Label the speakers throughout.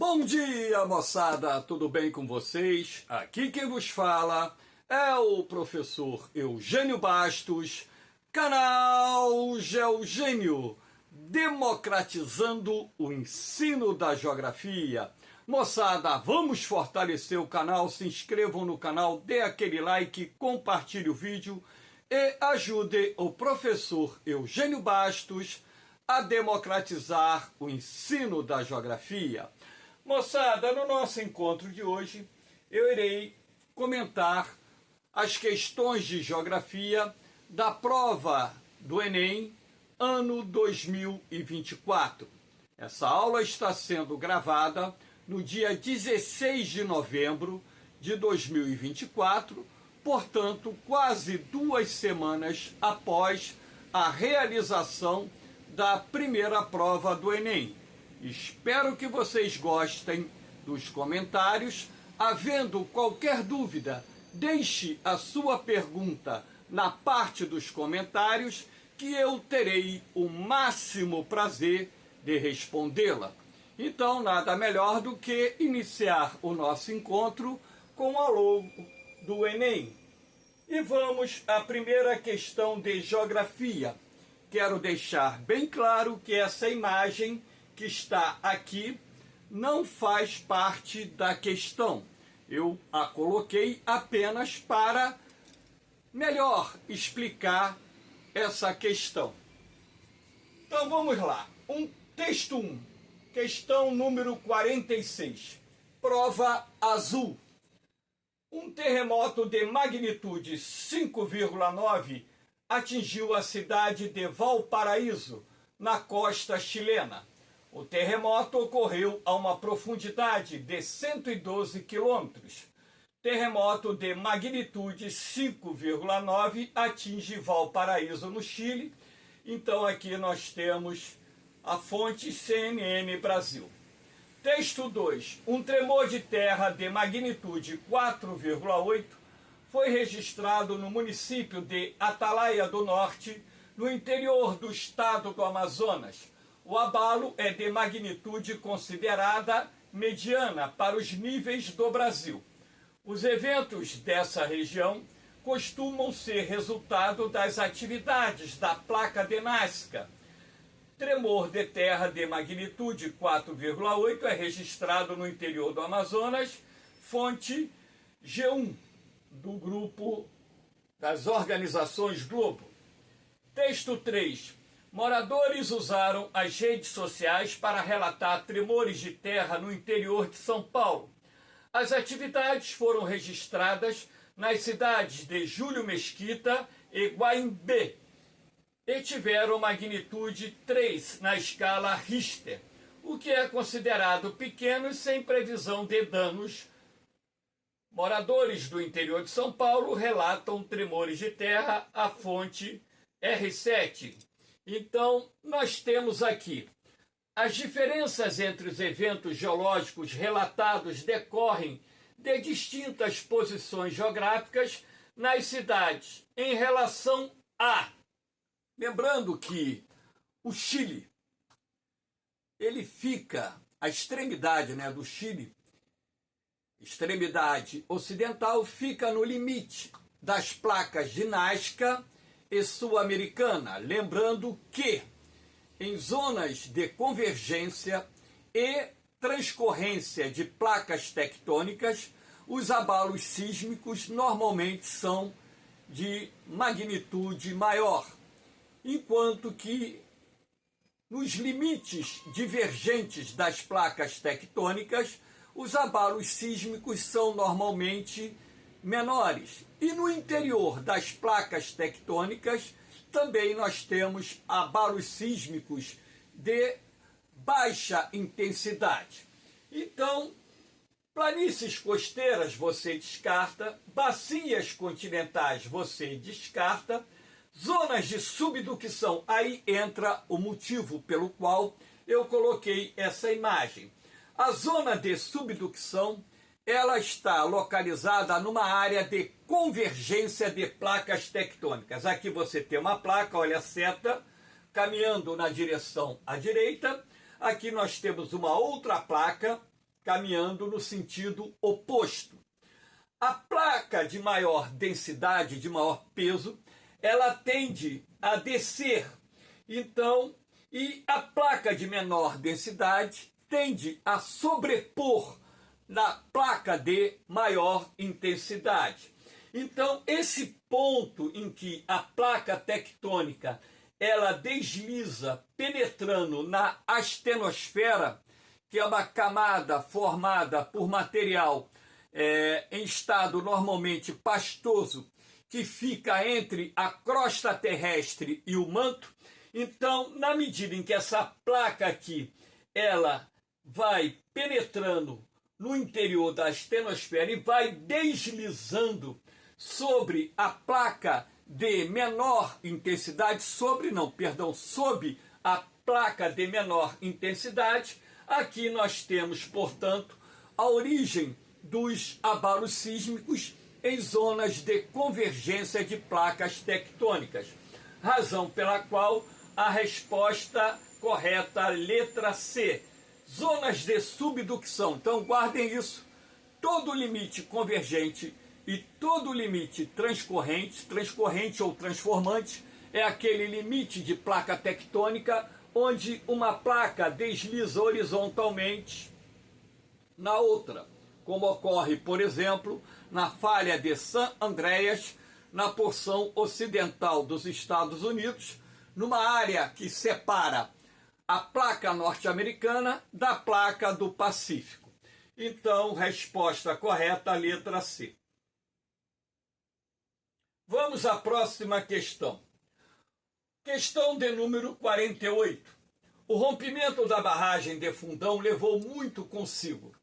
Speaker 1: Bom dia, moçada! Tudo bem com vocês? Aqui quem vos fala é o professor Eugênio Bastos, canal Geogênio, democratizando o ensino da geografia. Moçada, vamos fortalecer o canal, se inscrevam no canal, dê aquele like, compartilhe o vídeo e ajude o professor Eugênio Bastos a democratizar o ensino da geografia. Moçada, no nosso encontro de hoje, eu irei comentar as questões de geografia da prova do Enem, ano 2024. Essa aula está sendo gravada no dia 16 de novembro de 2024, portanto, quase 2 semanas após a realização da primeira prova do Enem. Espero que vocês gostem dos comentários. Havendo qualquer dúvida, deixe a sua pergunta na parte dos comentários que eu terei o máximo prazer de respondê-la. Então, nada melhor do que iniciar o nosso encontro com o logo do Enem. E vamos à primeira questão de geografia. Quero deixar bem claro que essa imagem que está aqui não faz parte da questão. Eu a coloquei apenas para melhor explicar essa questão. Então vamos lá. Texto 1, questão número 46. Prova azul. Um terremoto de magnitude 5,9 atingiu a cidade de Valparaíso, na costa chilena. O terremoto ocorreu a uma profundidade de 112 quilômetros. Terremoto de magnitude 5,9 atinge Valparaíso, no Chile. Então aqui nós temos a fonte CNN Brasil. Texto 2. Um tremor de terra de magnitude 4,8 foi registrado no município de Atalaia do Norte, no interior do estado do Amazonas. O abalo é de magnitude considerada mediana para os níveis do Brasil. Os eventos dessa região costumam ser resultado das atividades da placa de Nazca. Tremor de terra de magnitude 4,8 é registrado no interior do Amazonas, fonte G1, do grupo das organizações Globo. Texto 3. Moradores usaram as redes sociais para relatar tremores de terra no interior de São Paulo. As atividades foram registradas nas cidades de Júlio Mesquita e Guaimbê e tiveram magnitude 3 na escala Richter, o que é considerado pequeno e sem previsão de danos. Moradores do interior de São Paulo relatam tremores de terra, à fonte R7. Então, nós temos aqui as diferenças entre os eventos geológicos relatados decorrem de distintas posições geográficas nas cidades em relação a... Lembrando que o Chile, ele fica, a extremidade do Chile, extremidade ocidental, fica no limite das placas de Nazca e Sul-Americana, lembrando que em zonas de convergência e transcorrência de placas tectônicas, os abalos sísmicos normalmente são de magnitude maior, enquanto que nos limites divergentes das placas tectônicas, os abalos sísmicos são normalmente menores. E no interior das placas tectônicas, também nós temos abalos sísmicos de baixa intensidade. Então, planícies costeiras você descarta, bacias continentais você descarta, zonas de subducção, aí entra o motivo pelo qual eu coloquei essa imagem. A zona de subducção, ela está localizada numa área de convergência de placas tectônicas. Aqui você tem uma placa, olha a seta, caminhando na direção à direita. Aqui nós temos uma outra placa caminhando no sentido oposto. A placa de maior densidade, de maior peso, ela tende a descer. Então, e a placa de menor densidade tende a sobrepor na placa de maior intensidade. Então, esse ponto em que a placa tectônica ela desliza penetrando na astenosfera, que é uma camada formada por material em estado normalmente pastoso, que fica entre a crosta terrestre e o manto. Então, na medida em que essa placa aqui, ela vai penetrando no interior da astenosfera e vai deslizando sobre a placa de menor intensidade, sob a placa de menor intensidade, aqui nós temos, portanto, a origem dos abalos sísmicos em zonas de convergência de placas tectônicas, razão pela qual a resposta correta, letra C, zonas de subducção. Então guardem isso, todo limite convergente e todo limite transcorrente ou transformante, é aquele limite de placa tectônica onde uma placa desliza horizontalmente na outra, como ocorre, por exemplo, na falha de San Andreas, na porção ocidental dos Estados Unidos, numa área que separa a placa norte-americana da placa do Pacífico. Então, resposta correta, letra C. Vamos à próxima questão. Questão de número 48. O rompimento da barragem de Fundão levou muito consigo.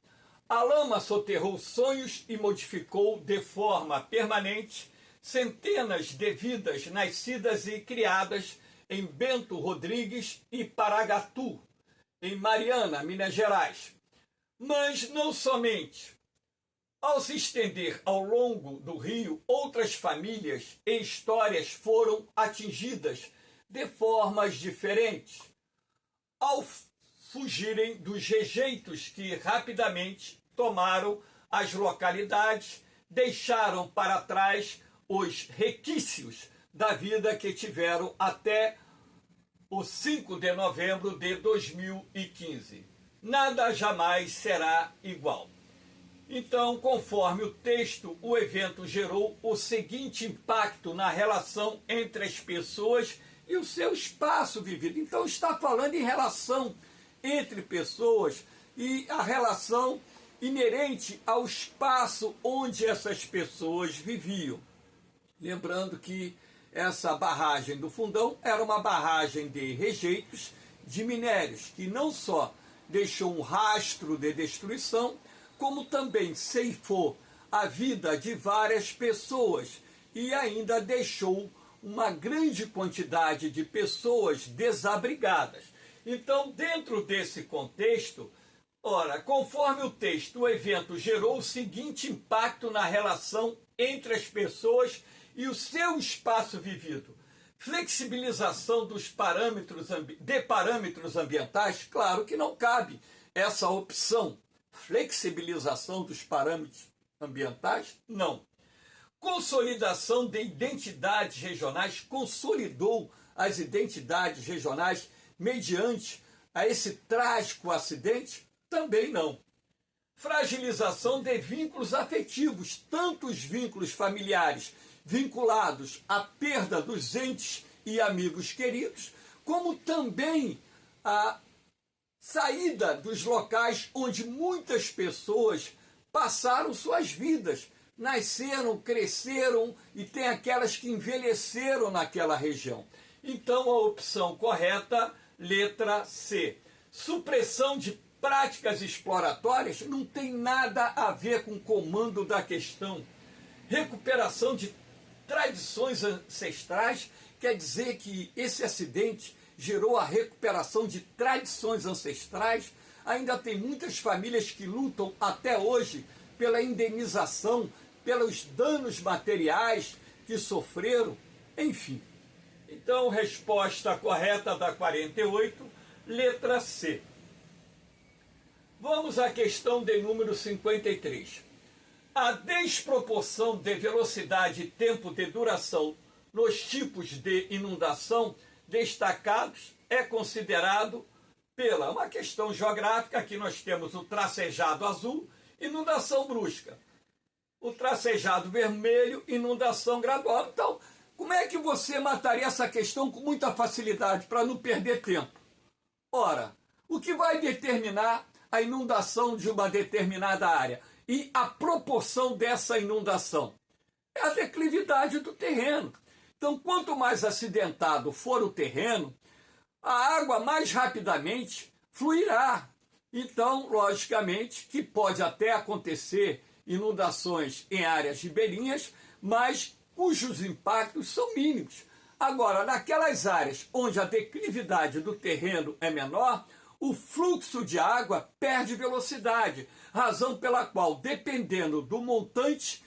Speaker 1: A lama soterrou sonhos e modificou de forma permanente centenas de vidas nascidas e criadas em Bento Rodrigues e Paragatu, em Mariana, Minas Gerais. Mas não somente. Ao se estender ao longo do rio, outras famílias e histórias foram atingidas de formas diferentes, ao fugirem dos rejeitos que rapidamente tomaram as localidades, deixaram para trás os requisitos da vida que tiveram até o 5 de novembro de 2015. Nada jamais será igual. Então, conforme o texto, o evento gerou o seguinte impacto na relação entre as pessoas e o seu espaço vivido. Então, está falando em relação entre pessoas e a relação inerente ao espaço onde essas pessoas viviam. Lembrando que essa barragem do Fundão era uma barragem de rejeitos de minérios, que não só deixou um rastro de destruição, como também ceifou a vida de várias pessoas e ainda deixou uma grande quantidade de pessoas desabrigadas. Então, dentro desse contexto, ora, conforme o texto, o evento gerou o seguinte impacto na relação entre as pessoas e o seu espaço vivido. Flexibilização dos parâmetros ambientais, claro que não cabe essa opção. Flexibilização dos parâmetros ambientais, não. Consolidação de identidades regionais, consolidou as identidades regionais mediante a esse trágico acidente, também não. Fragilização de vínculos afetivos, tanto os vínculos familiares vinculados à perda dos entes e amigos queridos, como também a saída dos locais onde muitas pessoas passaram suas vidas, nasceram, cresceram e tem aquelas que envelheceram naquela região. Então a opção correta, letra C. Supressão de práticas exploratórias não tem nada a ver com o comando da questão. Recuperação de tradições ancestrais quer dizer que esse acidente gerou a recuperação de tradições ancestrais. Ainda tem muitas famílias que lutam até hoje pela indenização, pelos danos materiais que sofreram, enfim. Então, resposta correta da 48, letra C. Vamos à questão de número 53. A desproporção de velocidade e tempo de duração nos tipos de inundação destacados é considerado pela uma questão geográfica. Aqui nós temos o tracejado azul, inundação brusca. O tracejado vermelho, inundação gradual. Então, como é que você mataria essa questão com muita facilidade para não perder tempo? Ora, o que vai determinar a inundação de uma determinada área e a proporção dessa inundação? É a declividade do terreno. Então, quanto mais acidentado for o terreno, a água mais rapidamente fluirá. Então, logicamente, que pode até acontecer inundações em áreas ribeirinhas, mas cujos impactos são mínimos. Agora, naquelas áreas onde a declividade do terreno é menor, o fluxo de água perde velocidade, razão pela qual, dependendo do montante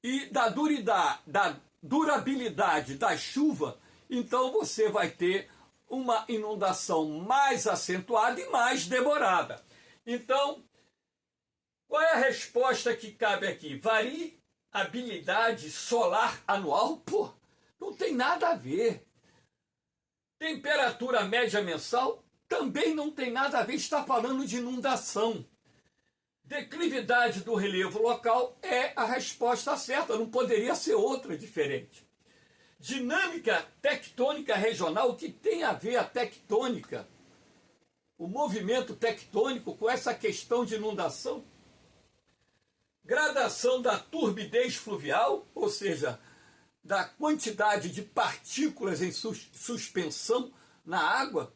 Speaker 1: e da durabilidade da chuva, então você vai ter uma inundação mais acentuada e mais demorada. Então, qual é a resposta que cabe aqui? Variabilidade solar anual? Pô, não tem nada a ver. Temperatura média mensal? Também não tem nada a ver, está falando de inundação. Declividade do relevo local é a resposta certa, não poderia ser outra diferente. Dinâmica tectônica regional, o que tem a ver a tectônica, o movimento tectônico com essa questão de inundação? Gradação da turbidez fluvial, ou seja, da quantidade de partículas em suspensão na água,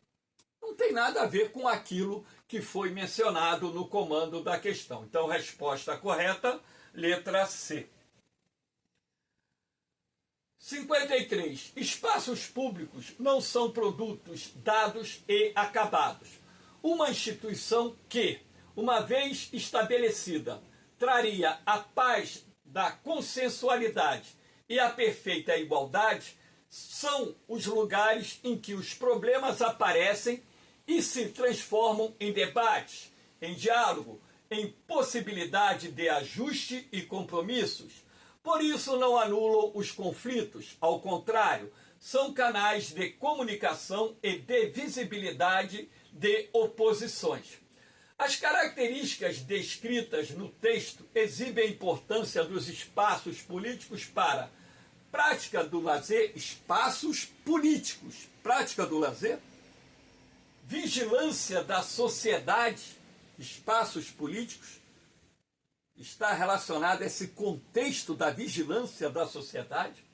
Speaker 1: não tem nada a ver com aquilo que foi mencionado no comando da questão. Então, resposta correta, letra C. 53. Espaços públicos não são produtos dados e acabados. Uma instituição que, uma vez estabelecida, traria a paz da consensualidade e a perfeita igualdade, são os lugares em que os problemas aparecem e se transformam em debate, em diálogo, em possibilidade de ajuste e compromissos. Por isso não anulam os conflitos, ao contrário, são canais de comunicação e de visibilidade de oposições. As características descritas no texto exibem a importância dos espaços políticos para prática do lazer, espaços políticos, prática do lazer, vigilância da sociedade, espaços políticos, está relacionado a esse contexto da vigilância da sociedade,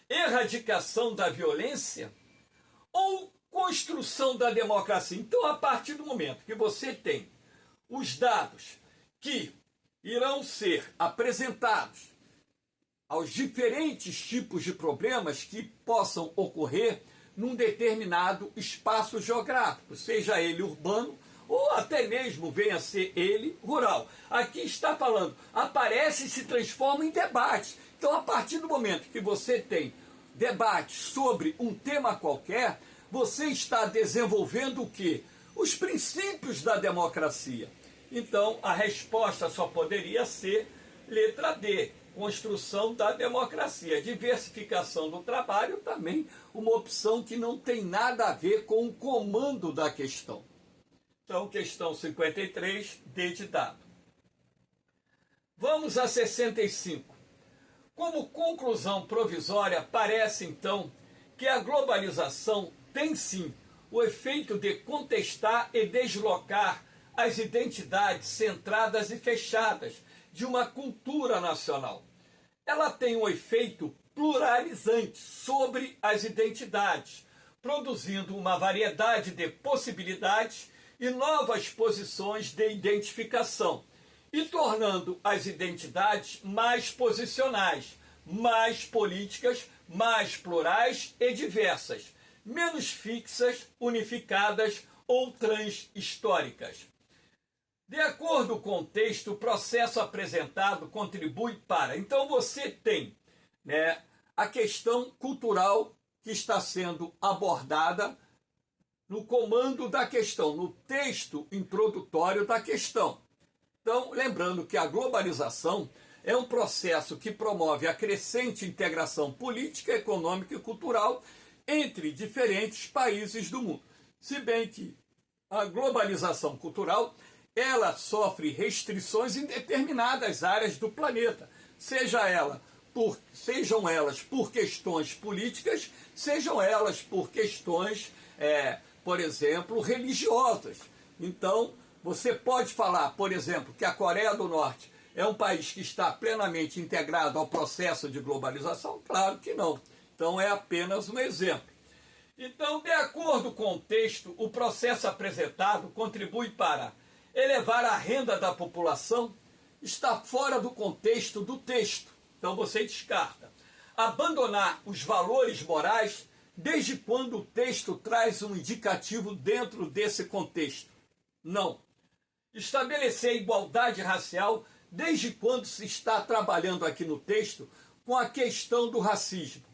Speaker 1: erradicação da violência ou construção da democracia. Então, a partir do momento que você tem os dados que irão ser apresentados aos diferentes tipos de problemas que possam ocorrer num determinado espaço geográfico, seja ele urbano ou até mesmo venha a ser ele rural. Aqui está falando, aparece e se transforma em debate. Então, a partir do momento que você tem debate sobre um tema qualquer, você está desenvolvendo o quê? Os princípios da democracia. Então, a resposta só poderia ser letra D, construção da democracia. Diversificação do trabalho também, uma opção que não tem nada a ver com o comando da questão. Então, questão 53, D de dado. Vamos a 65. Como conclusão provisória, parece então que a globalização tem sim o efeito de contestar e deslocar as identidades centradas e fechadas de uma cultura nacional. Ela tem um efeito pluralizante sobre as identidades, produzindo uma variedade de possibilidades e novas posições de identificação, e tornando as identidades mais posicionais, mais políticas, mais plurais e diversas, menos fixas, unificadas ou transhistóricas. De acordo com o texto, o processo apresentado contribui para... Então você tem, a questão cultural que está sendo abordada no comando da questão, no texto introdutório da questão. Então, lembrando que a globalização é um processo que promove a crescente integração política, econômica e cultural entre diferentes países do mundo. Se bem que a globalização cultural, ela sofre restrições em determinadas áreas do planeta, sejam elas por questões políticas, sejam elas por questões, por exemplo, religiosas. Então, você pode falar, por exemplo, que a Coreia do Norte é um país que está plenamente integrado ao processo de globalização? Claro que não. Então, é apenas um exemplo. Então, de acordo com o texto, o processo apresentado contribui para elevar a renda da população, está fora do contexto do texto. Então, você descarta. Abandonar os valores morais, desde quando o texto traz um indicativo dentro desse contexto? Não. Estabelecer igualdade racial, desde quando se está trabalhando aqui no texto com a questão do racismo?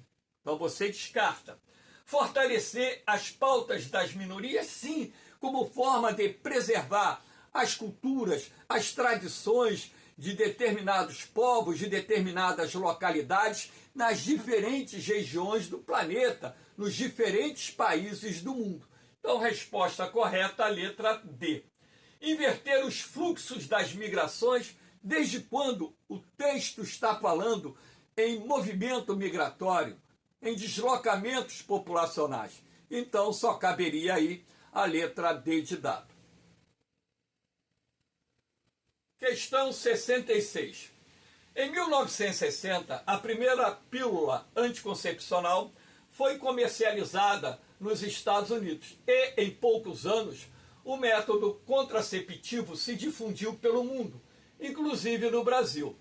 Speaker 1: Então você descarta. Fortalecer as pautas das minorias, sim, como forma de preservar as culturas, as tradições de determinados povos, de determinadas localidades, nas diferentes regiões do planeta, nos diferentes países do mundo. Então, resposta correta, a letra D. Inverter os fluxos das migrações, desde quando o texto está falando em movimento migratório, em deslocamentos populacionais. Então, só caberia aí a letra D de dado. Questão 66. Em 1960, a primeira pílula anticoncepcional foi comercializada nos Estados Unidos e, em poucos anos, o método contraceptivo se difundiu pelo mundo, inclusive no Brasil.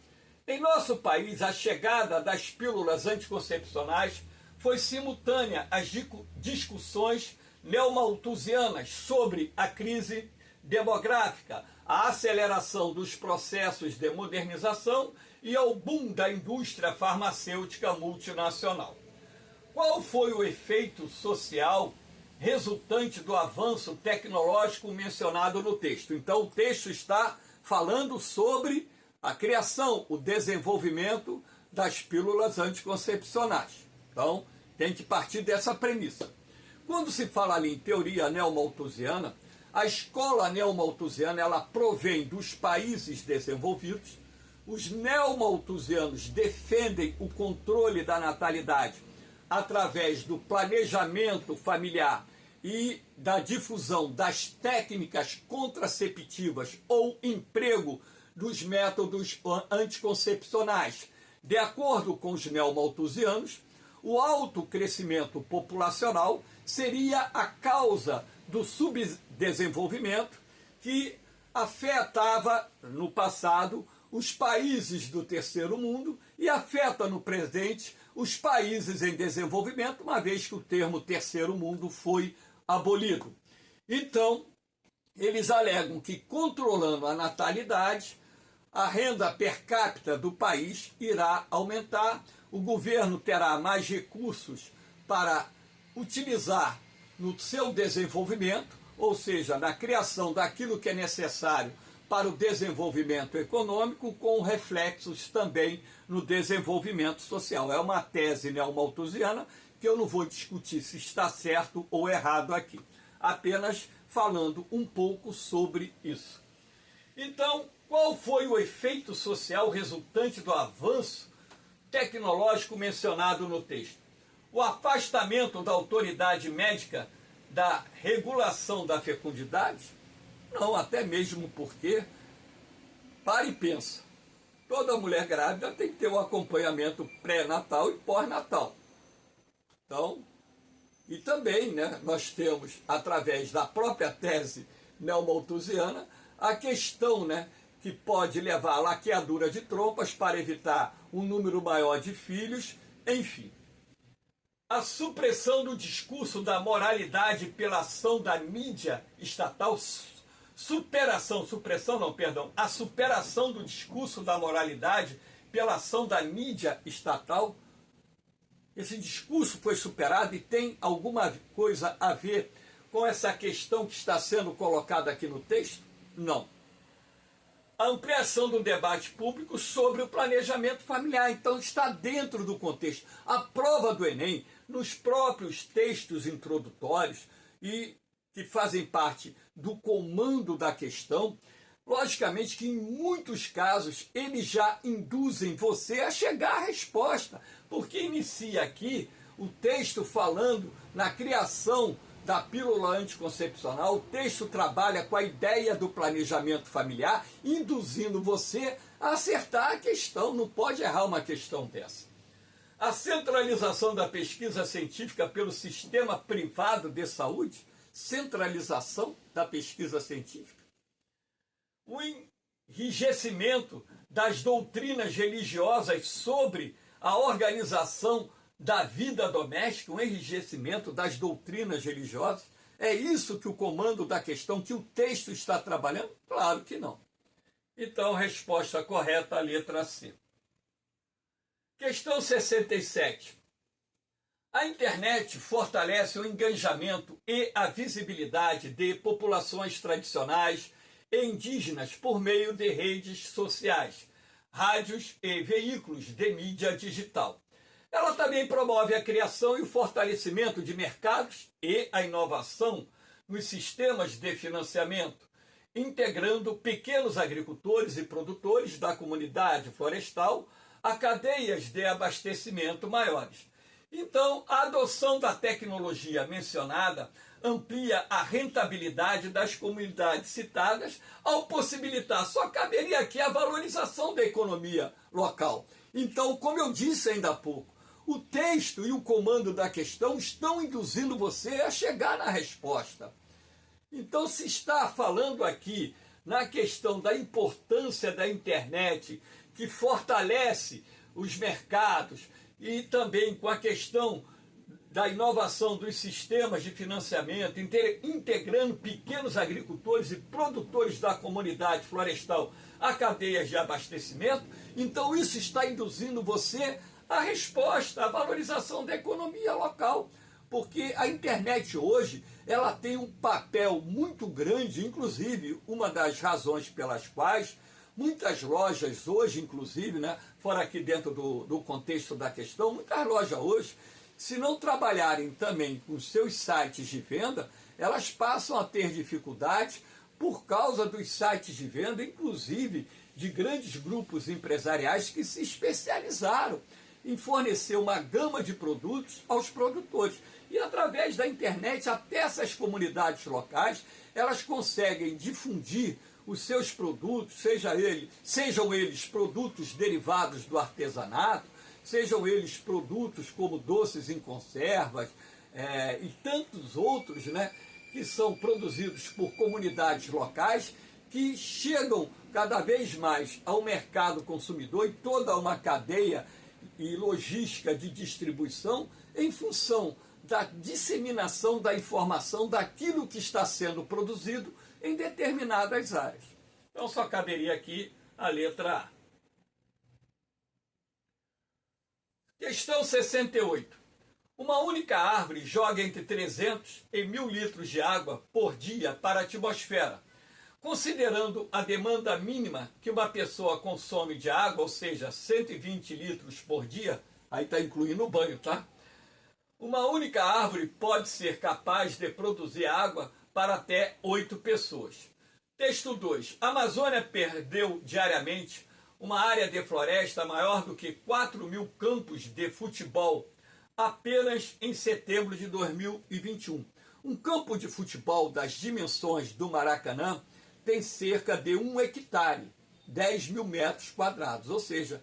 Speaker 1: Em nosso país, a chegada das pílulas anticoncepcionais foi simultânea às discussões neomalthusianas sobre a crise demográfica, a aceleração dos processos de modernização e ao boom da indústria farmacêutica multinacional. Qual foi o efeito social resultante do avanço tecnológico mencionado no texto? Então, o texto está falando sobre a criação, o desenvolvimento das pílulas anticoncepcionais. Então, tem que partir dessa premissa. Quando se fala ali em teoria neomalthusiana, a escola neomalthusiana, ela provém dos países desenvolvidos. Os neomalthusianos defendem o controle da natalidade através do planejamento familiar e da difusão das técnicas contraceptivas ou emprego dos métodos anticoncepcionais. De acordo com os neomalthusianos, o alto crescimento populacional seria a causa do subdesenvolvimento que afetava no passado os países do terceiro mundo e afeta no presente os países em desenvolvimento, uma vez que o termo terceiro mundo foi abolido. Então, eles alegam que controlando a natalidade, a renda per capita do país irá aumentar, o governo terá mais recursos para utilizar no seu desenvolvimento, ou seja, na criação daquilo que é necessário para o desenvolvimento econômico, com reflexos também no desenvolvimento social. É uma tese neomalthusiana que eu não vou discutir se está certo ou errado aqui, apenas falando um pouco sobre isso. Então, qual foi o efeito social resultante do avanço tecnológico mencionado no texto? O afastamento da autoridade médica da regulação da fecundidade? Não, até mesmo porque, para e pensa, toda mulher grávida tem que ter um acompanhamento pré-natal e pós-natal. Então, e também, nós temos, através da própria tese neomalthusiana, a questão, que pode levar à laqueadura de trompas para evitar um número maior de filhos, enfim. A supressão do discurso da moralidade pela ação da mídia estatal, a superação do discurso da moralidade pela ação da mídia estatal. Esse discurso foi superado e tem alguma coisa a ver com essa questão que está sendo colocada aqui no texto? Não. A ampliação do debate público sobre o planejamento familiar. Então, está dentro do contexto. A prova do Enem, nos próprios textos introdutórios e que fazem parte do comando da questão, logicamente que em muitos casos eles já induzem você a chegar à resposta, porque inicia aqui o texto falando na criação da pílula anticoncepcional. O texto trabalha com a ideia do planejamento familiar, induzindo você a acertar a questão. Não pode errar uma questão dessa. A centralização da pesquisa científica pelo sistema privado de saúde, centralização da pesquisa científica. O enrijecimento das doutrinas religiosas sobre a organização da vida doméstica, um enrijecimento das doutrinas religiosas. É isso que o comando da questão, que o texto está trabalhando? Claro que não. Então, resposta correta, a letra C. Questão 67. A internet fortalece o engajamento e a visibilidade de populações tradicionais e indígenas por meio de redes sociais, rádios e veículos de mídia digital. Ela também promove a criação e o fortalecimento de mercados e a inovação nos sistemas de financiamento, integrando pequenos agricultores e produtores da comunidade florestal a cadeias de abastecimento maiores. Então, a adoção da tecnologia mencionada amplia a rentabilidade das comunidades citadas ao possibilitar, só caberia aqui a valorização da economia local. Então, como eu disse ainda há pouco, o texto e o comando da questão estão induzindo você a chegar na resposta. Então, se está falando aqui na questão da importância da internet, que fortalece os mercados, e também com a questão da inovação dos sistemas de financiamento, integrando pequenos agricultores e produtores da comunidade florestal a cadeias de abastecimento, então isso está induzindo você à resposta, à valorização da economia local, porque a internet hoje ela tem um papel muito grande, inclusive uma das razões pelas quais muitas lojas hoje, inclusive, né, fora aqui dentro do contexto da questão, muitas lojas hoje, se não trabalharem também com seus sites de venda, elas passam a ter dificuldades por causa dos sites de venda, inclusive de grandes grupos empresariais que se especializaram em fornecer uma gama de produtos aos produtores. E através da internet, até essas comunidades locais, elas conseguem difundir os seus produtos, sejam eles produtos derivados do artesanato, sejam eles produtos como doces em conservas e tantos outros, né, que são produzidos por comunidades locais que chegam cada vez mais ao mercado consumidor e toda uma cadeia e logística de distribuição em função da disseminação da informação daquilo que está sendo produzido em determinadas áreas. Então só caberia aqui a letra A. Questão 68. Uma única árvore joga entre 300 e 1.000 litros de água por dia para a atmosfera. Considerando a demanda mínima que uma pessoa consome de água, ou seja, 120 litros por dia, aí está incluindo o banho, tá? Uma única árvore pode ser capaz de produzir água para até 8 pessoas. Texto 2. A Amazônia perdeu diariamente uma área de floresta maior do que 4.000 campos de futebol apenas em setembro de 2021. Um campo de futebol das dimensões do Maracanã tem cerca de 1 hectare, 10.000 metros quadrados, ou seja,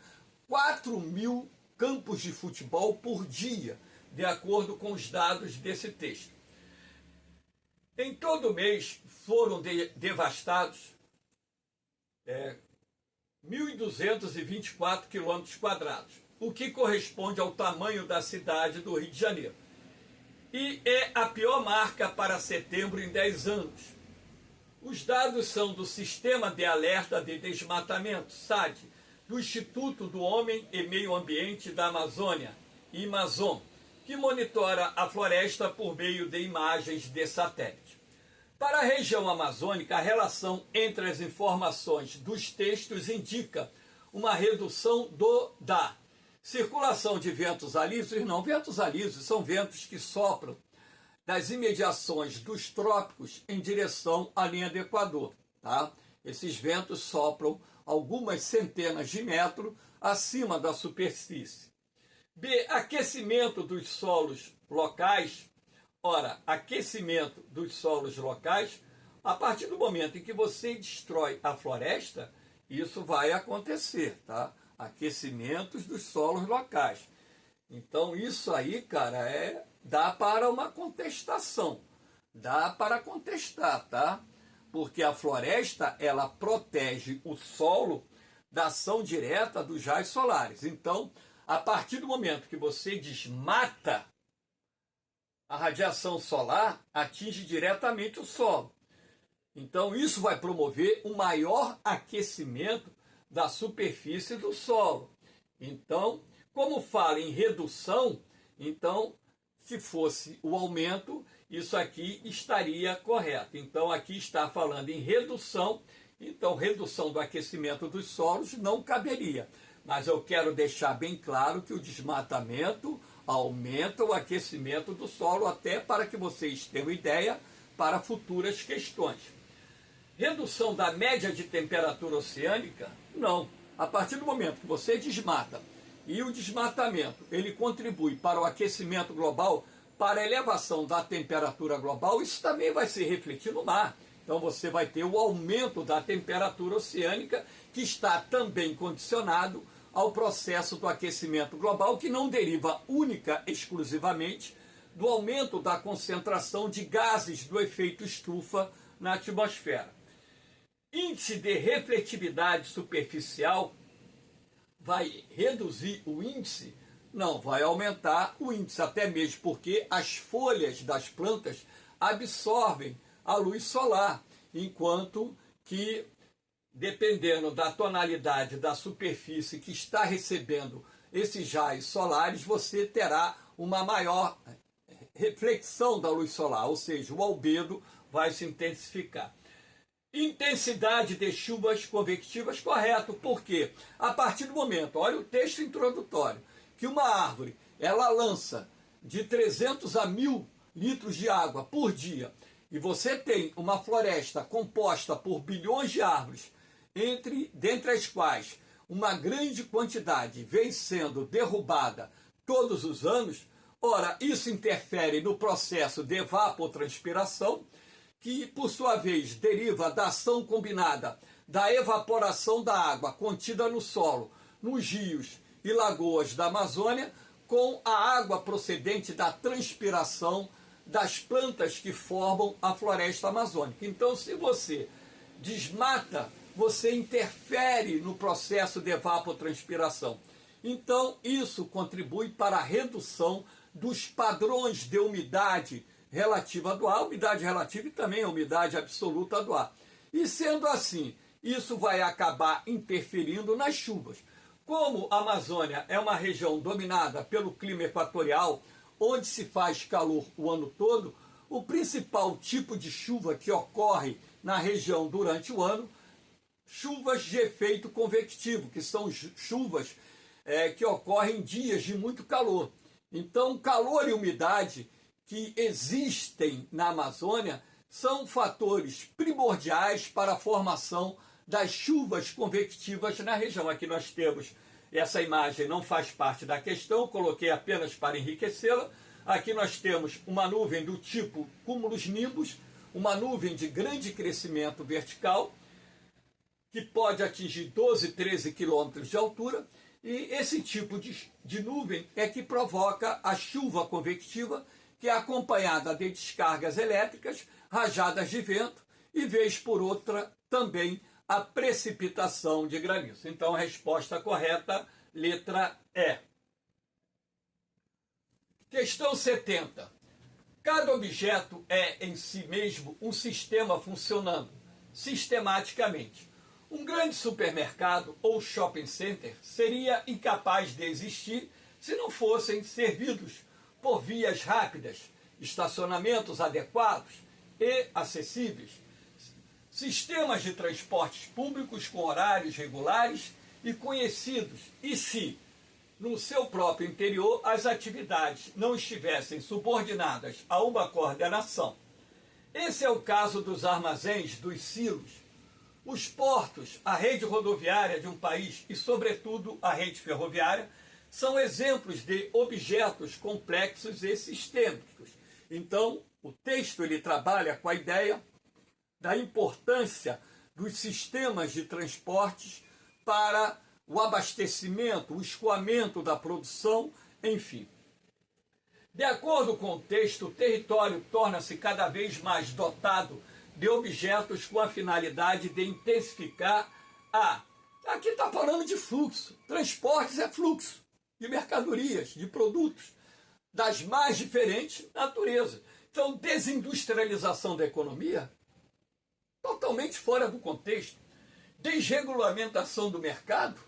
Speaker 1: 4.000 campos de futebol por dia, de acordo com os dados desse texto. Em todo mês foram devastados 1.224 quilômetros quadrados, o que corresponde ao tamanho da cidade do Rio de Janeiro. E é a pior marca para setembro em 10 anos. Os dados são do Sistema de Alerta de Desmatamento, SAD, do Instituto do Homem e Meio Ambiente da Amazônia, IMAZON, que monitora a floresta por meio de imagens de satélite. Para a região amazônica, a relação entre as informações dos textos indica uma redução da circulação de ventos alísios. Não, ventos alísios são ventos que sopram das imediações dos trópicos em direção à linha do Equador. Tá? Esses ventos sopram algumas centenas de metros acima da superfície. B. Aquecimento dos solos locais. Ora, aquecimento dos solos locais, a partir do momento em que você destrói a floresta, isso vai acontecer, tá? Aquecimentos dos solos locais. Então, isso aí, cara, dá para uma contestação. Dá para contestar, tá? Porque a floresta, ela protege o solo da ação direta dos raios solares. Então, a partir do momento que você desmata, a radiação solar atinge diretamente o solo. Então, isso vai promover um maior aquecimento da superfície do solo. Então, como fala em redução, então, se fosse o aumento, isso aqui estaria correto. Então, aqui está falando em redução, então, redução do aquecimento dos solos não caberia. Mas eu quero deixar bem claro que o desmatamento aumenta o aquecimento do solo, até para que vocês tenham ideia para futuras questões. Redução da média de temperatura oceânica? Não. A partir do momento que você desmata, e o desmatamento ele contribui para o aquecimento global, para a elevação da temperatura global, isso também vai se refletir no mar. Então você vai ter o aumento da temperatura oceânica, que está também condicionado ao processo do aquecimento global, que não deriva exclusivamente do aumento da concentração de gases do efeito estufa na atmosfera. Índice de refletividade superficial vai reduzir o índice? Não, vai aumentar o índice, até mesmo porque as folhas das plantas absorvem a luz solar, enquanto que, dependendo da tonalidade da superfície que está recebendo esses raios solares, você terá uma maior reflexão da luz solar, ou seja, o albedo vai se intensificar. Intensidade de chuvas convectivas, correto, porque a partir do momento, olha o texto introdutório, que uma árvore, ela lança de 300 a 1000 litros de água por dia, e você tem uma floresta composta por bilhões de árvores, dentre as quais uma grande quantidade vem sendo derrubada todos os anos, ora, isso interfere no processo de evapotranspiração, que, por sua vez, deriva da ação combinada da evaporação da água contida no solo, nos rios e lagoas da Amazônia, com a água procedente da transpiração das plantas que formam a floresta amazônica. Então, se você desmata, você interfere no processo de evapotranspiração. Então, isso contribui para a redução dos padrões de umidade relativa do ar, umidade relativa e também a umidade absoluta do ar. E sendo assim, isso vai acabar interferindo nas chuvas. Como a Amazônia é uma região dominada pelo clima equatorial, onde se faz calor o ano todo, o principal tipo de chuva que ocorre na região durante o ano, chuvas de efeito convectivo, que são chuvas que ocorrem em dias de muito calor. Então, calor e umidade que existem na Amazônia são fatores primordiais para a formação das chuvas convectivas na região. Aqui nós temos, essa imagem não faz parte da questão, coloquei apenas para enriquecê-la. Aqui nós temos uma nuvem do tipo cúmulos nimbus, uma nuvem de grande crescimento vertical, que pode atingir 12, 13 quilômetros de altura, e esse tipo de nuvem é que provoca a chuva convectiva, que é acompanhada de descargas elétricas, rajadas de vento e, vez por outra, também a precipitação de granizo. Então, a resposta correta, letra E. Questão 70. Cada objeto é, em si mesmo, um sistema funcionando sistematicamente. Um grande supermercado ou shopping center seria incapaz de existir se não fossem servidos por vias rápidas, estacionamentos adequados e acessíveis, sistemas de transportes públicos com horários regulares e conhecidos, e se, no seu próprio interior, as atividades não estivessem subordinadas a uma coordenação. Esse é o caso dos armazéns, dos silos, os portos, a rede rodoviária de um país e, sobretudo, a rede ferroviária, são exemplos de objetos complexos e sistêmicos. Então, o texto ele trabalha com a ideia da importância dos sistemas de transportes para o abastecimento, o escoamento da produção, enfim. De acordo com o texto, o território torna-se cada vez mais dotado de objetos com a finalidade de intensificar a... Aqui está falando de fluxo. Transportes é fluxo de mercadorias, de produtos, das mais diferentes naturezas. Então, desindustrialização da economia, totalmente fora do contexto. Desregulamentação do mercado.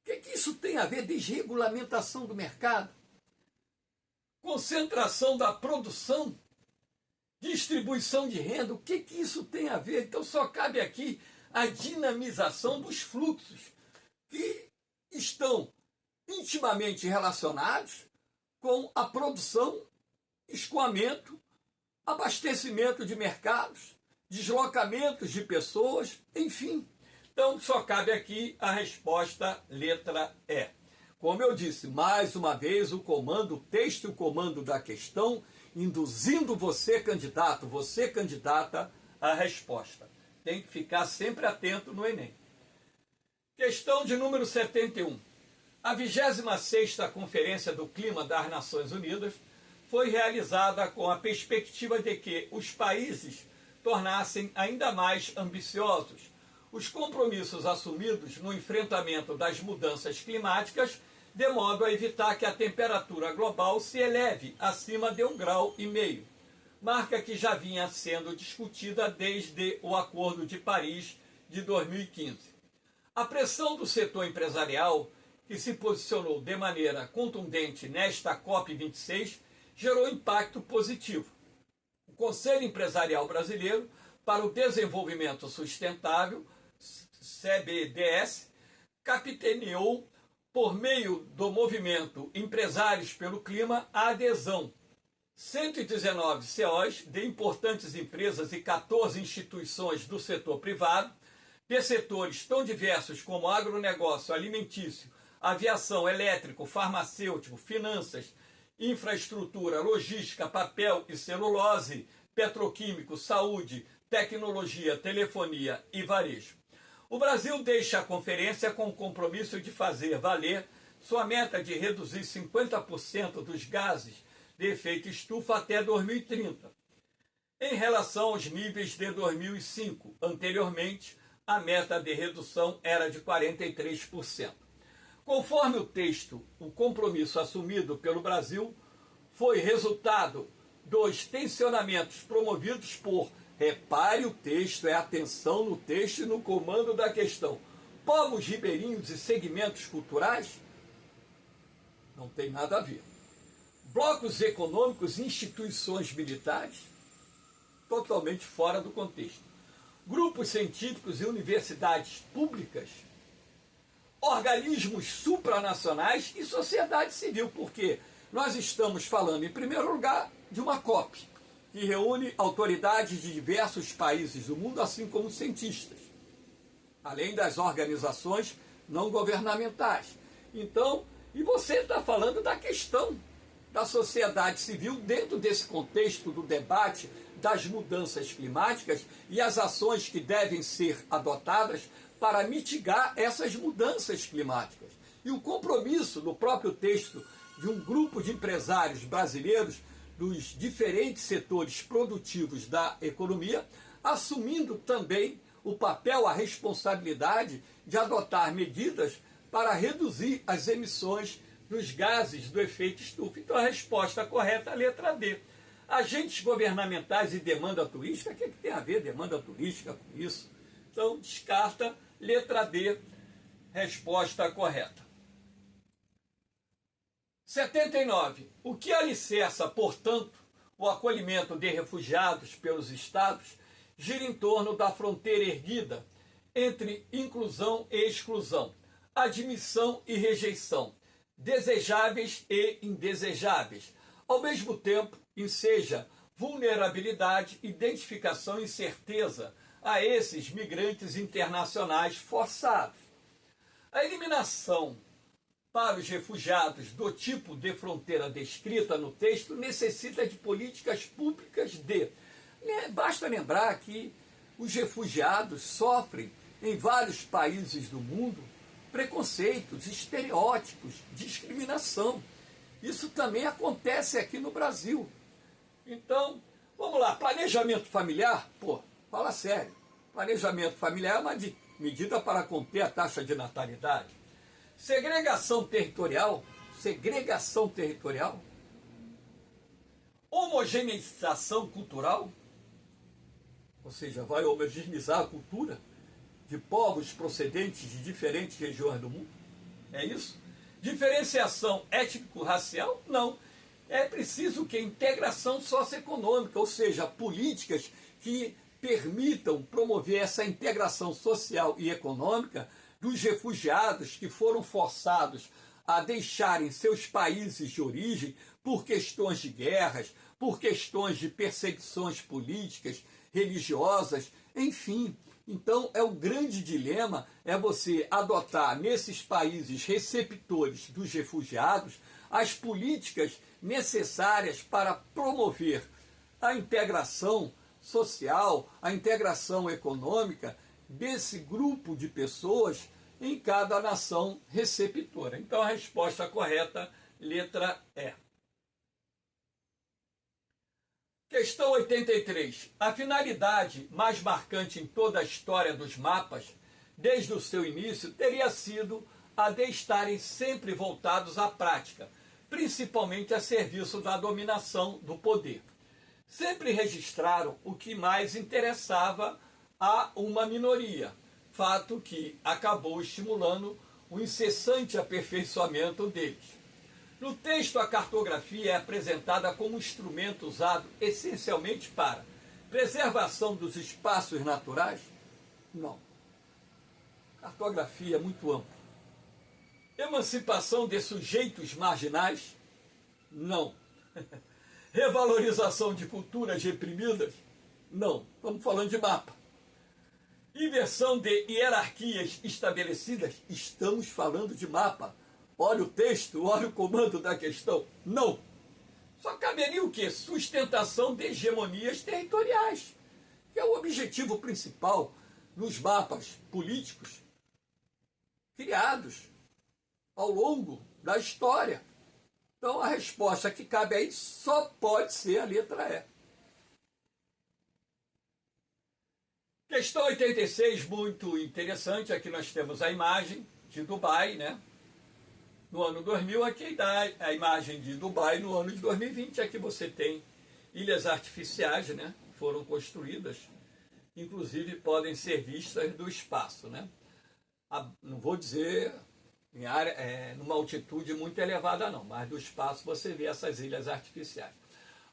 Speaker 1: O que isso tem a ver? Desregulamentação do mercado. Concentração da produção. Distribuição de renda. O que isso tem a ver? Então, só cabe aqui a dinamização dos fluxos que estão intimamente relacionados com a produção, escoamento, abastecimento de mercados, deslocamentos de pessoas, enfim. Então, só cabe aqui a resposta letra E. Como eu disse, mais uma vez, o comando, o texto e o comando da questão, induzindo você, candidato, você, candidata, à resposta. Tem que ficar sempre atento no Enem. Questão de número 71. A 26ª Conferência do Clima das Nações Unidas foi realizada com a perspectiva de que os países tornassem ainda mais ambiciosos os compromissos assumidos no enfrentamento das mudanças climáticas, de modo a evitar que a temperatura global se eleve acima de 1,5 grau, marca que já vinha sendo discutida desde o Acordo de Paris de 2015. A pressão do setor empresarial, que se posicionou de maneira contundente nesta COP26, gerou impacto positivo. O Conselho Empresarial Brasileiro para o Desenvolvimento Sustentável, CBDS, capitaneou, por meio do movimento Empresários pelo Clima, a adesão 119 CEOs de importantes empresas e 14 instituições do setor privado, de setores tão diversos como agronegócio, alimentício, aviação, elétrico, farmacêutico, finanças, infraestrutura, logística, papel e celulose, petroquímico, saúde, tecnologia, telefonia e varejo. O Brasil deixa a conferência com o compromisso de fazer valer sua meta de reduzir 50% dos gases de efeito estufa até 2030, em relação aos níveis de 2005. Anteriormente, a meta de redução era de 43%. Conforme o texto, o compromisso assumido pelo Brasil foi resultado dos tensionamentos promovidos por, repare o texto, é atenção no texto e no comando da questão, povos ribeirinhos e segmentos culturais? Não tem nada a ver. Blocos econômicos e instituições militares? Totalmente fora do contexto. Grupos científicos e universidades públicas? Organismos supranacionais e sociedade civil, porque nós estamos falando, em primeiro lugar, de uma COP, que reúne autoridades de diversos países do mundo, assim como cientistas, além das organizações não governamentais. Então, e você está falando da questão da sociedade civil dentro desse contexto do debate das mudanças climáticas e as ações que devem ser adotadas para mitigar essas mudanças climáticas. E o compromisso no próprio texto de um grupo de empresários brasileiros dos diferentes setores produtivos da economia, assumindo também o papel, a responsabilidade de adotar medidas para reduzir as emissões dos gases do efeito estufa. Então a resposta correta é a letra D. Agentes governamentais e demanda turística, o que tem a ver demanda turística com isso? Então descarta, letra D, resposta correta. 79. O que alicerça, portanto, o acolhimento de refugiados pelos Estados gira em torno da fronteira erguida entre inclusão e exclusão, admissão e rejeição, desejáveis e indesejáveis. Ao mesmo tempo, enseja vulnerabilidade, identificação e certeza a esses migrantes internacionais forçados. A eliminação para os refugiados do tipo de fronteira descrita no texto necessita de políticas públicas Basta lembrar que os refugiados sofrem em vários países do mundo preconceitos, estereótipos, discriminação. Isso também acontece aqui no Brasil. Então, vamos lá, planejamento familiar, fala sério. Planejamento familiar é uma medida para conter a taxa de natalidade. Segregação territorial, homogeneização cultural, ou seja, vai homogeneizar a cultura de povos procedentes de diferentes regiões do mundo? É isso? Diferenciação étnico-racial? Não. É preciso que integração socioeconômica, ou seja, políticas que permitam promover essa integração social e econômica dos refugiados que foram forçados a deixarem seus países de origem por questões de guerras, por questões de perseguições políticas, religiosas, enfim. Então, é o grande dilema, é você adotar nesses países receptores dos refugiados as políticas necessárias para promover a integração social, a integração econômica desse grupo de pessoas em cada nação receptora. Então, a resposta correta, letra E. Questão 83. A finalidade mais marcante em toda a história dos mapas, desde o seu início, teria sido a de estarem sempre voltados à prática, principalmente a serviço da dominação do poder. Sempre registraram o que mais interessava a uma minoria, fato que acabou estimulando o incessante aperfeiçoamento deles. No texto, a cartografia é apresentada como um instrumento usado essencialmente para preservação dos espaços naturais? Não. Cartografia é muito ampla. Emancipação de sujeitos marginais? Não. Revalorização de culturas reprimidas? Não. Estamos falando de mapa. Inversão de hierarquias estabelecidas? Estamos falando de mapa. Olha o texto, olha o comando da questão. Não. Só caberia o quê? Sustentação de hegemonias territoriais, que é o objetivo principal nos mapas políticos criados ao longo da história. Então, a resposta que cabe aí só pode ser a letra E. Questão 86, muito interessante. Aqui nós temos a imagem de Dubai, né? No ano 2000, aqui dá a imagem de Dubai no ano de 2020. Aqui você tem ilhas artificiais, né? Foram construídas, inclusive podem ser vistas do espaço, né? Não vou dizer em área, numa altitude muito elevada não, mas do espaço você vê essas ilhas artificiais.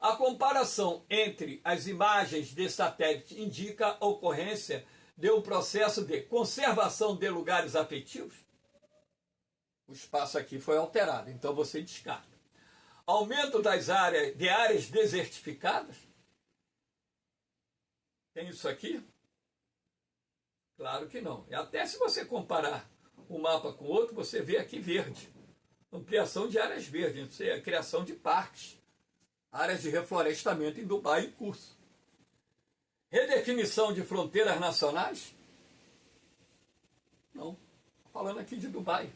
Speaker 1: A comparação entre as imagens de satélite indica a ocorrência de um processo de conservação de lugares afetivos? O espaço aqui foi alterado, então você descarta. Aumento das áreas desertificadas? Tem isso aqui? Claro que não. E até se você comparar um mapa com outro, você vê aqui verde. Ampliação de áreas verdes, isso é a criação de parques. Áreas de reflorestamento em Dubai em curso. Redefinição de fronteiras nacionais? Não. Estou falando aqui de Dubai.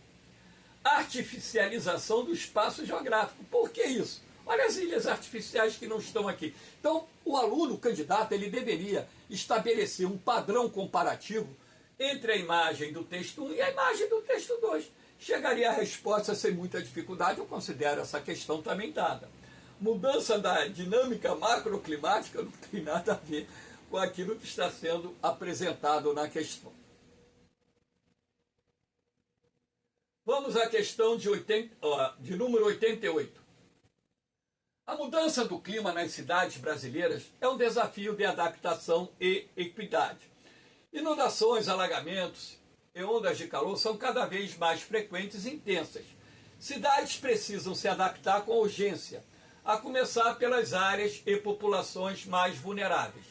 Speaker 1: Artificialização do espaço geográfico. Por que isso? Olha as ilhas artificiais que não estão aqui. Então, o aluno, o candidato, ele deveria estabelecer um padrão comparativo entre a imagem do texto 1 e a imagem do texto 2. Chegaria a resposta sem muita dificuldade, eu considero essa questão também dada. Mudança da dinâmica macroclimática não tem nada a ver com aquilo que está sendo apresentado na questão. Vamos à questão de número 88. A mudança do clima nas cidades brasileiras é um desafio de adaptação e equidade. Inundações, alagamentos e ondas de calor são cada vez mais frequentes e intensas. Cidades precisam se adaptar com urgência, a começar pelas áreas e populações mais vulneráveis.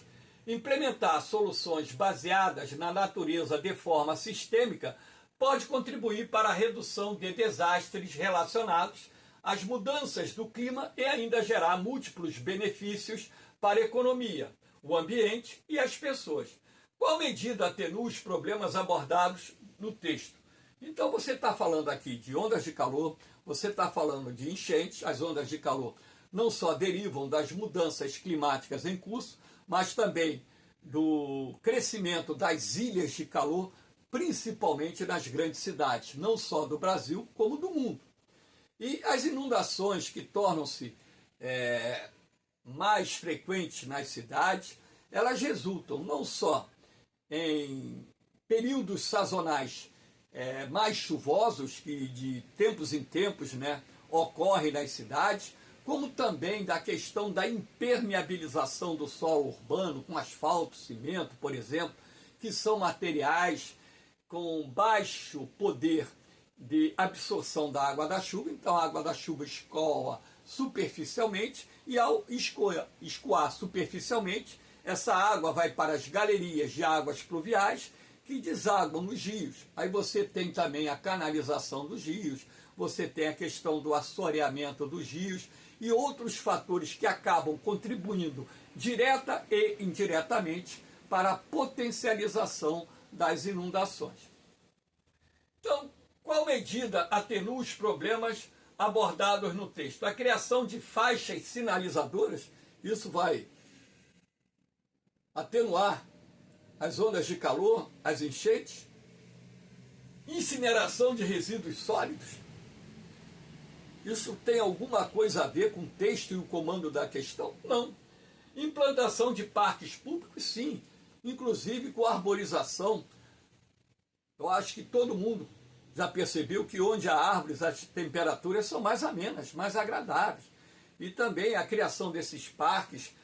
Speaker 1: Implementar soluções baseadas na natureza de forma sistêmica pode contribuir para a redução de desastres relacionados às mudanças do clima e ainda gerar múltiplos benefícios para a economia, o ambiente e as pessoas. Qual medida atenua os problemas abordados no texto? Então você está falando aqui de ondas de calor, você está falando de enchentes. As ondas de calor não só derivam das mudanças climáticas em curso, mas também do crescimento das ilhas de calor, principalmente nas grandes cidades, não só do Brasil, como do mundo. E as inundações que tornam-se mais frequentes nas cidades, elas resultam não só em períodos sazonais mais chuvosos, que de tempos em tempos ocorrem nas cidades, como também da questão da impermeabilização do solo urbano, com asfalto, cimento, por exemplo, que são materiais com baixo poder de absorção da água da chuva. Então a água da chuva escoa superficialmente e ao escoar superficialmente, essa água vai para as galerias de águas pluviais que desaguam nos rios. Aí você tem também a canalização dos rios, você tem a questão do assoreamento dos rios e outros fatores que acabam contribuindo direta e indiretamente para a potencialização das inundações. Então, qual medida atenua os problemas abordados no texto? A criação de faixas sinalizadoras, isso vai atenuar as ondas de calor, as enchentes. Incineração de resíduos sólidos. Isso tem alguma coisa a ver com o texto e o comando da questão? Não. Implantação de parques públicos, sim. Inclusive com arborização. Eu acho que todo mundo já percebeu que onde há árvores as temperaturas são mais amenas, mais agradáveis. E também a criação desses parques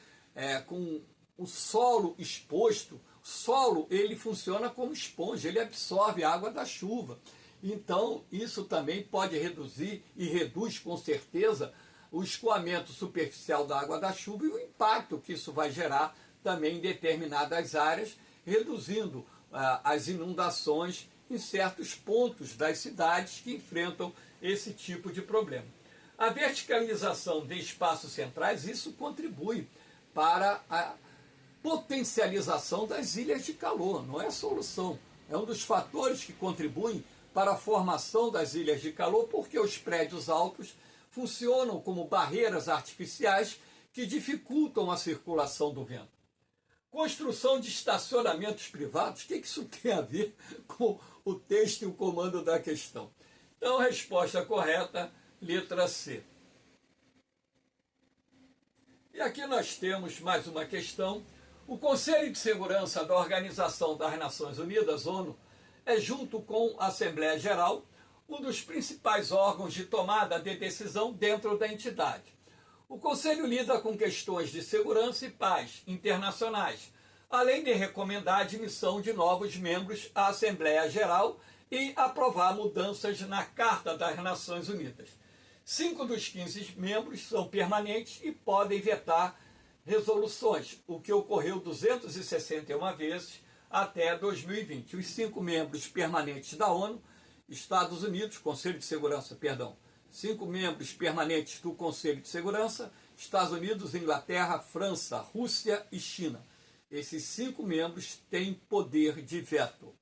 Speaker 1: com o solo exposto. O solo, ele funciona como esponja, ele absorve a água da chuva. Então, isso também pode reduzir e reduz com certeza o escoamento superficial da água da chuva e o impacto que isso vai gerar também em determinadas áreas, reduzindo as inundações em certos pontos das cidades que enfrentam esse tipo de problema. A verticalização de espaços centrais, isso contribui para a potencialização das ilhas de calor, não é a solução. É um dos fatores que contribuem para a formação das ilhas de calor, porque os prédios altos funcionam como barreiras artificiais que dificultam a circulação do vento. Construção de estacionamentos privados, o que isso tem a ver com o texto e o comando da questão? Então, resposta correta, letra C. E aqui nós temos mais uma questão. O Conselho de Segurança da Organização das Nações Unidas, ONU, é, junto com a Assembleia Geral, um dos principais órgãos de tomada de decisão dentro da entidade. O Conselho lida com questões de segurança e paz internacionais, além de recomendar a admissão de novos membros à Assembleia Geral e aprovar mudanças na Carta das Nações Unidas. 5 dos 15 membros são permanentes e podem vetar resoluções, o que ocorreu 261 vezes até 2020. Os 5 membros permanentes da ONU, Estados Unidos, Conselho de Segurança, 5 membros permanentes do Conselho de Segurança, Estados Unidos, Inglaterra, França, Rússia e China. Esses 5 membros têm poder de veto.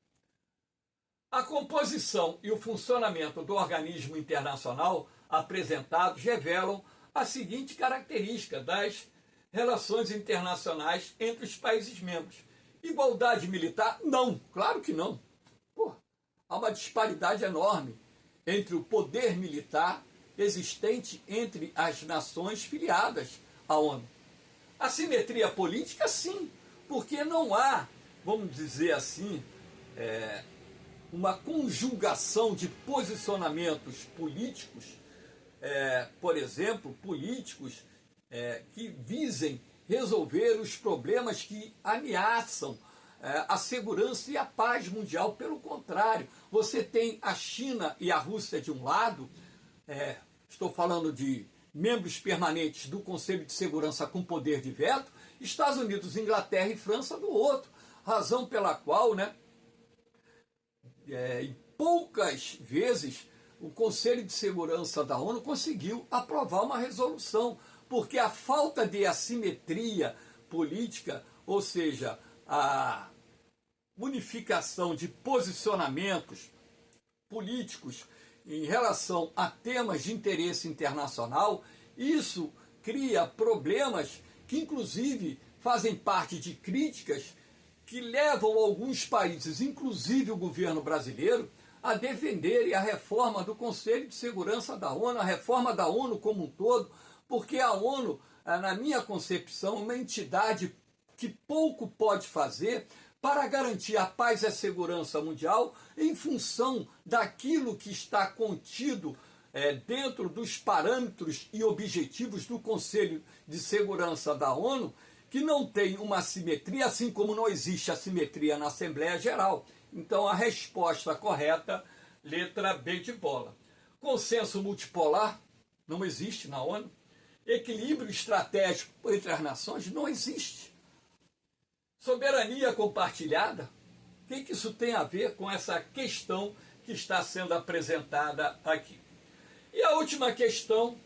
Speaker 1: A composição e o funcionamento do organismo internacional apresentados revelam a seguinte característica das relações internacionais entre os países membros. Igualdade militar? Não, claro que não. Há uma disparidade enorme entre o poder militar existente entre as nações filiadas à ONU. Assimetria política, sim, porque não há, vamos dizer assim, uma conjugação de posicionamentos políticos, por exemplo, políticos que visem resolver os problemas que ameaçam a segurança e a paz mundial. Pelo contrário, você tem a China e a Rússia de um lado, estou falando de membros permanentes do Conselho de Segurança com poder de veto, Estados Unidos, Inglaterra e França do outro, razão pela qual, em poucas vezes, o Conselho de Segurança da ONU conseguiu aprovar uma resolução, porque a falta de assimetria política, ou seja, a unificação de posicionamentos políticos em relação a temas de interesse internacional, isso cria problemas que, inclusive, fazem parte de críticas que levam alguns países, inclusive o governo brasileiro, a defenderem a reforma do Conselho de Segurança da ONU, a reforma da ONU como um todo, porque a ONU, na minha concepção, é uma entidade que pouco pode fazer para garantir a paz e a segurança mundial em função daquilo que está contido dentro dos parâmetros e objetivos do Conselho de Segurança da ONU, que não tem uma simetria, assim como não existe assimetria na Assembleia Geral. Então, a resposta correta, letra B de bola. Consenso multipolar não existe na ONU. Equilíbrio estratégico entre as nações não existe. Soberania compartilhada, o que isso tem a ver com essa questão que está sendo apresentada aqui? E a última questão,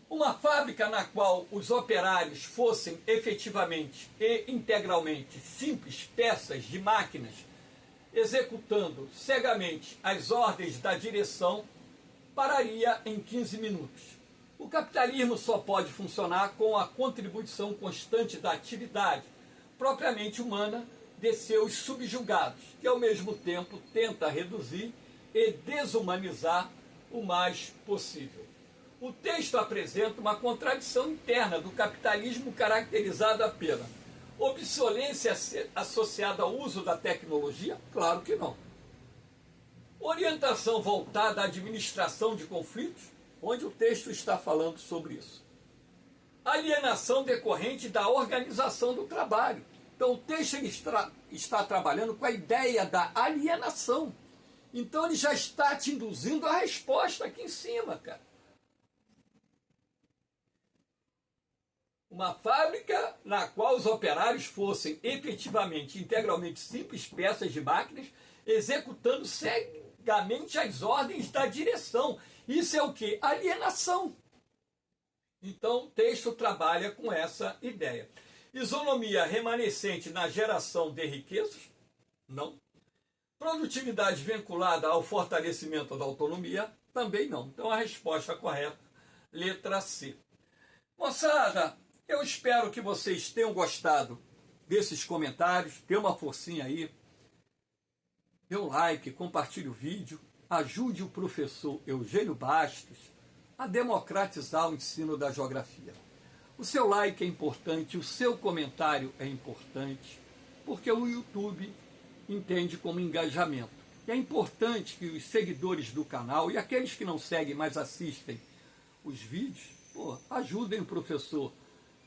Speaker 1: uma fábrica na qual os operários fossem efetivamente e integralmente simples peças de máquinas, executando cegamente as ordens da direção, pararia em 15 minutos. O capitalismo só pode funcionar com a contribuição constante da atividade propriamente humana de seus subjugados, que ao mesmo tempo tenta reduzir e desumanizar o mais possível. O texto apresenta uma contradição interna do capitalismo caracterizada pela obsolência associada ao uso da tecnologia? Claro que não. Orientação voltada à administração de conflitos? Onde o texto está falando sobre isso. Alienação decorrente da organização do trabalho. Então o texto está trabalhando com a ideia da alienação. Então ele já está te induzindo a resposta aqui em cima, cara. Uma fábrica na qual os operários fossem efetivamente, integralmente simples peças de máquinas, executando cegamente as ordens da direção. Isso é o quê? Alienação. Então, o texto trabalha com essa ideia. Isonomia remanescente na geração de riquezas? Não. Produtividade vinculada ao fortalecimento da autonomia? Também não. Então, a resposta correta, letra C. Moçada, eu espero que vocês tenham gostado desses comentários. Dê uma forcinha aí. Dê um like, compartilhe o vídeo. Ajude o professor Eugênio Bastos a democratizar o ensino da geografia. O seu like é importante, o seu comentário é importante, porque o YouTube entende como engajamento. E é importante que os seguidores do canal e aqueles que não seguem, mas assistem os vídeos, ajudem o professor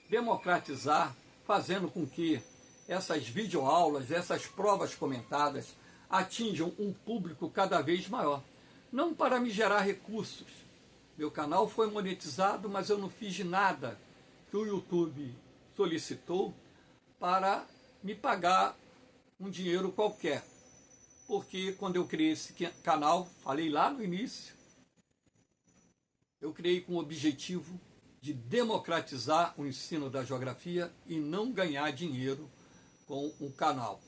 Speaker 1: a democratizar, fazendo com que essas videoaulas, essas provas comentadas, atinjam um público cada vez maior. Não para me gerar recursos. Meu canal foi monetizado, mas eu não fiz nada que o YouTube solicitou para me pagar um dinheiro qualquer. Porque quando eu criei esse canal, falei lá no início, eu criei com o objetivo de democratizar o ensino da geografia e não ganhar dinheiro com o canal.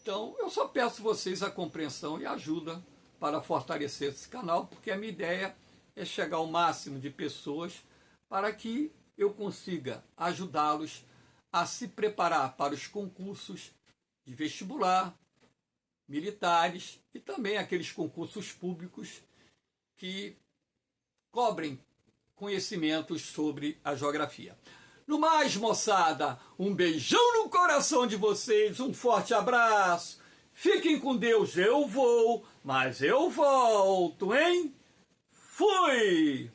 Speaker 1: Então, eu só peço vocês a compreensão e ajuda para fortalecer esse canal, porque a minha ideia é chegar ao máximo de pessoas para que eu consiga ajudá-los a se preparar para os concursos de vestibular, militares e também aqueles concursos públicos que cobrem conhecimentos sobre a geografia. No mais, moçada, um beijão no coração de vocês, um forte abraço, Fiquem com Deus, eu vou, mas eu volto, hein? Fui!